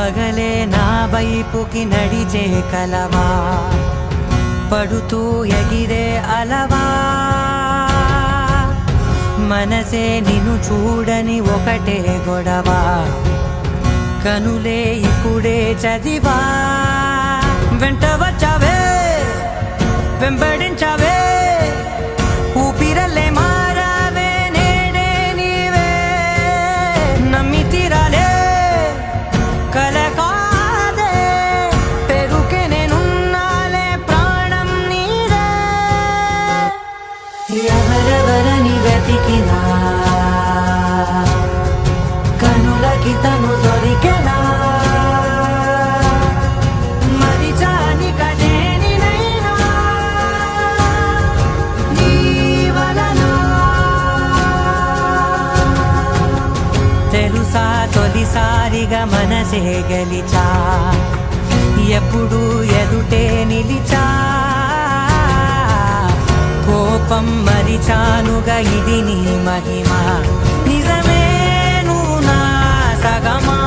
పగలే నా వైపుకి నడిచే కలవా, పడుతూ ఎగిరే అలవా, మనసే నిన్ను చూడని ఒకటే గొడవ, కనులే ఇప్పుడే చదివా. వెంట వచ్చావే వెంబడించావే, ఊపిరల్లే మారావే నేడే నీవే, నమ్మి తీరాలే కల కాదే, పెరుకే నేనున్నాలే ప్రాణం నీదే. ఎవరెవరని వెతికినా కనులకి తను దొరికెనా, మరిచాని కదేనినైనా నీ వలన. తెలుసా తొలిసారిగా మనసే గెలిచా, ఎప్పుడు ఎదుటే నిలిచా, కోపం మరిచానుగా ఇది నీ మహిమ, నిజమే నువ్వు నా సగమా.